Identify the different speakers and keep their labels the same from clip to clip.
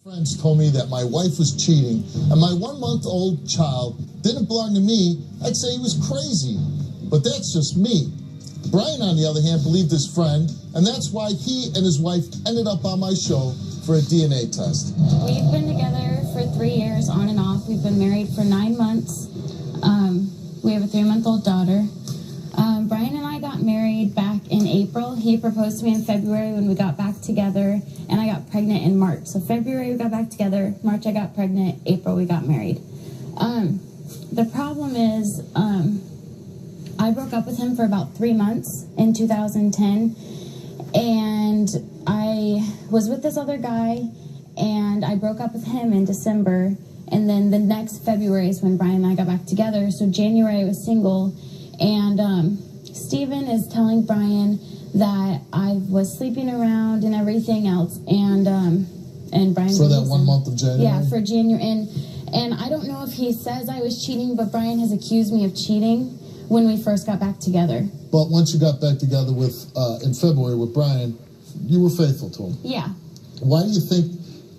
Speaker 1: Friends told me that my wife was cheating and my 1-month-old child didn't belong to me, I'd say he was crazy. But that's just me. Brian, on the other hand, believed his friend, and that's why he and his wife ended up on my show for a DNA test.
Speaker 2: We've been together for 3 years, on and off. We've been married for 9 months. We have a 3-month-old daughter. Brian and I got married back in April. He proposed to me in February when we got back together, and I got pregnant in March. So February we got back together, March I got pregnant, April we got married. The problem is I broke up with him for about 3 months in 2010, and I was with this other guy, and I broke up with him in December, and then the next February is when Brian and I got back together. So January I was single, and Steven is telling Brian that I was sleeping around and everything else, and Brian
Speaker 1: for that 1 month of January.
Speaker 2: Yeah, for January, and I don't know if he says I was cheating, but Brian has accused me of cheating when we first got back together.
Speaker 1: But once you got back together with in February with Brian, you were faithful to him.
Speaker 2: Yeah.
Speaker 1: Why do you think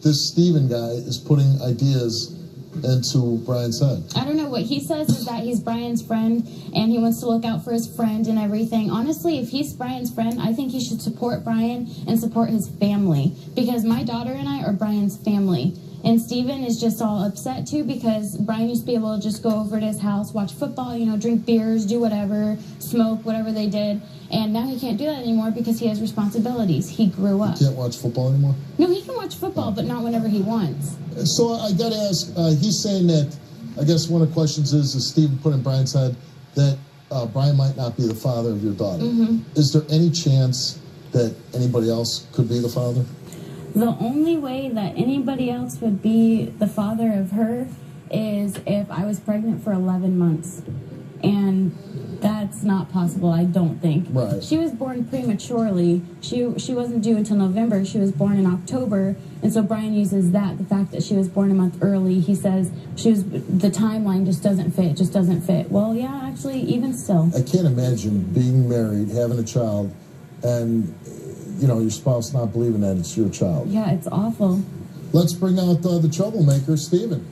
Speaker 1: this Steven guy is putting ideas into Brian's head?
Speaker 2: I don't know. What he says is that he's Brian's friend and he wants to look out for his friend and everything. Honestly, if he's Brian's friend, I think he should support Brian and support his family, because my daughter and I are Brian's family. And Steven is just all upset too, because Brian used to be able to just go over to his house, watch football, you know, drink beers, do whatever, smoke, whatever they did. And now he can't do that anymore because he has responsibilities. He grew up.
Speaker 1: He can't watch football anymore?
Speaker 2: No, he can watch football, but not whenever he wants.
Speaker 1: So I got to ask, he's saying that, I guess one of the questions is Steven put in Brian's head that Brian might not be the father of your daughter. Mm-hmm. Is there any chance that anybody else could be the father?
Speaker 2: The only way that anybody else would be the father of her is if I was pregnant for 11 months. And that's not possible, I don't think.
Speaker 1: Right.
Speaker 2: She was born prematurely. She wasn't due until November. She was born in October. And so Brian uses that, the fact that she was born a month early. He says the timeline just doesn't fit. Well, yeah, actually, even still.
Speaker 1: I can't imagine being married, having a child, and you know, your spouse not believing that it's your child.
Speaker 2: Yeah, it's awful.
Speaker 1: Let's bring out the troublemaker, Steven.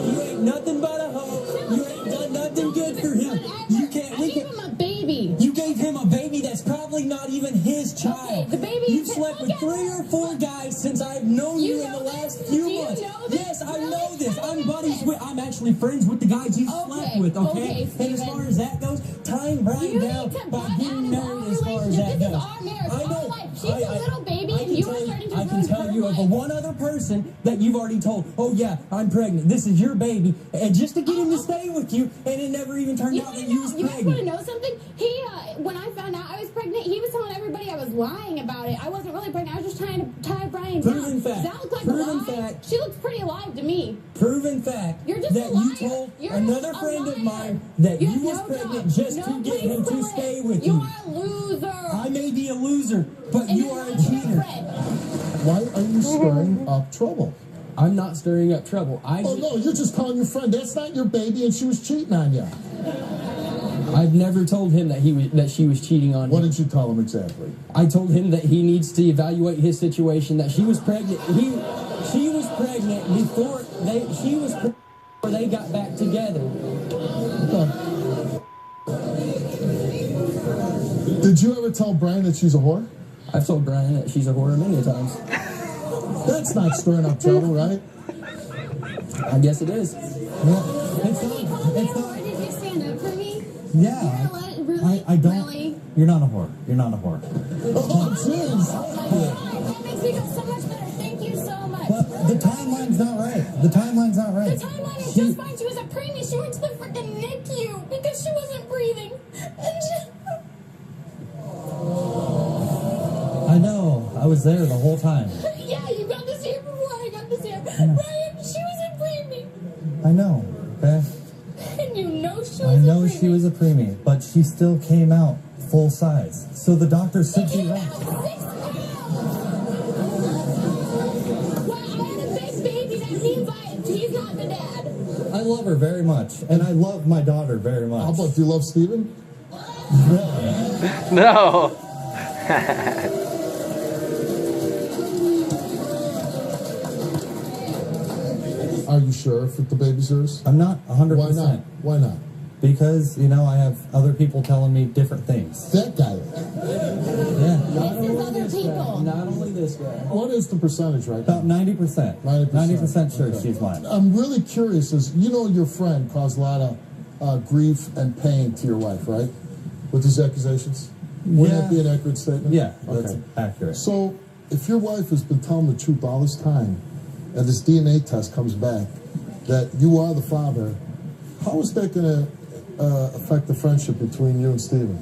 Speaker 3: You ain't nothing but a hoe. You ain't done nothing good for him. You can't.
Speaker 2: I gave him a baby.
Speaker 3: You gave him a baby that's probably not even his child.
Speaker 2: Okay, the baby.
Speaker 3: You've slept with 3 or 4 guys since I've known you in the last few months. Yes, I know this. I'm buddies with. I'm actually friends with the guys you slept with. Okay. And as far as that goes, tying Brian down by getting married. As far as that goes,
Speaker 2: our marriage.
Speaker 3: I know.
Speaker 2: She's a little baby, and you are starting to
Speaker 3: I can tell you of one other person that you've already told, oh yeah, I'm pregnant. This is your baby. And just to get him to stay with you, and it never even turned out that you was pregnant.
Speaker 2: You guys want to know something? He, when I found out I was pregnant, he was telling everybody I was lying about it. I wasn't really pregnant. I was just trying to tie Brian down.
Speaker 3: Proven fact.
Speaker 2: Does that look like
Speaker 3: Proven
Speaker 2: a lie?
Speaker 3: fact.
Speaker 2: She looks pretty alive to me.
Speaker 3: Proven fact.
Speaker 2: You're just
Speaker 3: that
Speaker 2: a liar.
Speaker 3: you told
Speaker 2: You're
Speaker 3: another
Speaker 2: just a
Speaker 3: friend of
Speaker 2: liar.
Speaker 3: mine that you was
Speaker 2: no
Speaker 3: pregnant
Speaker 2: job.
Speaker 3: just
Speaker 2: no
Speaker 3: to get
Speaker 2: place
Speaker 3: him to
Speaker 2: live.
Speaker 3: stay with
Speaker 2: You're
Speaker 3: you.
Speaker 2: a loser.
Speaker 3: I may be a loser, but
Speaker 2: And
Speaker 3: you
Speaker 2: you're
Speaker 3: are a
Speaker 2: not
Speaker 3: cheater.
Speaker 2: friend.
Speaker 1: Why are you stirring up trouble?
Speaker 3: I'm not stirring up trouble.
Speaker 1: Oh no, you're just calling your friend. That's not your baby, and she was cheating on you.
Speaker 3: I've never told him that she was cheating on
Speaker 1: What
Speaker 3: him.
Speaker 1: did you tell him exactly?
Speaker 3: I told him that he needs to evaluate his situation. That she was pregnant. She was pregnant before they got back together.
Speaker 1: Did you ever tell Brian that she's a whore?
Speaker 3: I've told Brian that she's a whore many times.
Speaker 1: That's not stirring up trouble, right?
Speaker 3: I guess it is.
Speaker 4: Well, it's not.
Speaker 2: Did you stand up for me?
Speaker 4: Yeah.
Speaker 2: Really?
Speaker 4: I don't.
Speaker 2: Really?
Speaker 4: You're not a whore. You're not a whore.
Speaker 1: Oh, jeez.
Speaker 2: That makes me feel so much better. Thank you so much.
Speaker 4: But the timeline's not right. The timeline's not right.
Speaker 2: The timeline is just fine. She was a preemie. She went to the freaking NICU because she wasn't breathing.
Speaker 4: I know. I was there the whole time.
Speaker 2: Yeah, you got this here before I got this here. Brian, she was a preemie.
Speaker 4: I know. Okay.
Speaker 2: And you know she was
Speaker 4: I know she was a preemie, but she still came out full size. So the doctor said she
Speaker 2: Well,
Speaker 4: right.
Speaker 2: I had a big baby. That means he's not the dad.
Speaker 4: I love her very much, and I love my daughter very much.
Speaker 1: How about, do you love Steven?
Speaker 4: Really?
Speaker 5: No.
Speaker 1: Are you sure if the baby's yours?
Speaker 4: I'm not 100%.
Speaker 1: Why not? Why not?
Speaker 4: Because, you know, I have other people telling me different things.
Speaker 1: That guy.
Speaker 4: Yeah.
Speaker 2: This is other people.
Speaker 3: Not only this guy.
Speaker 1: What is the percentage right now?
Speaker 4: About 90%. 90% sure
Speaker 1: Okay.
Speaker 4: she's mine.
Speaker 1: I'm really curious, as you know, your friend caused a lot of grief and pain to your wife, right? With these accusations? Wouldn't that be an accurate statement?
Speaker 4: Yeah, that's
Speaker 1: Okay.
Speaker 4: accurate.
Speaker 1: So, if your wife has been telling the truth all this time, and this DNA test comes back that you are the father, how is that going to affect the friendship between you and Steven?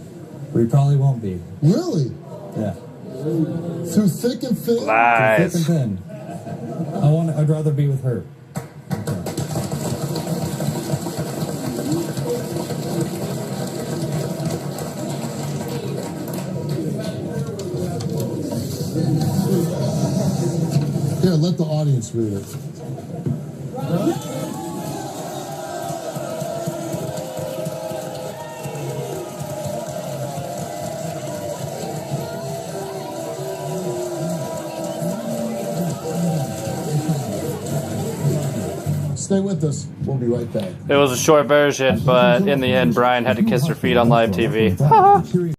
Speaker 4: We probably won't be.
Speaker 1: Really?
Speaker 4: Yeah.
Speaker 1: Through thick and thin?
Speaker 4: Thick and thin. I'd rather be with her.
Speaker 1: Here, let the audience read it. Stay with us. We'll be right back.
Speaker 5: It was a short version, but in the end, Brian had to kiss her feet on live TV.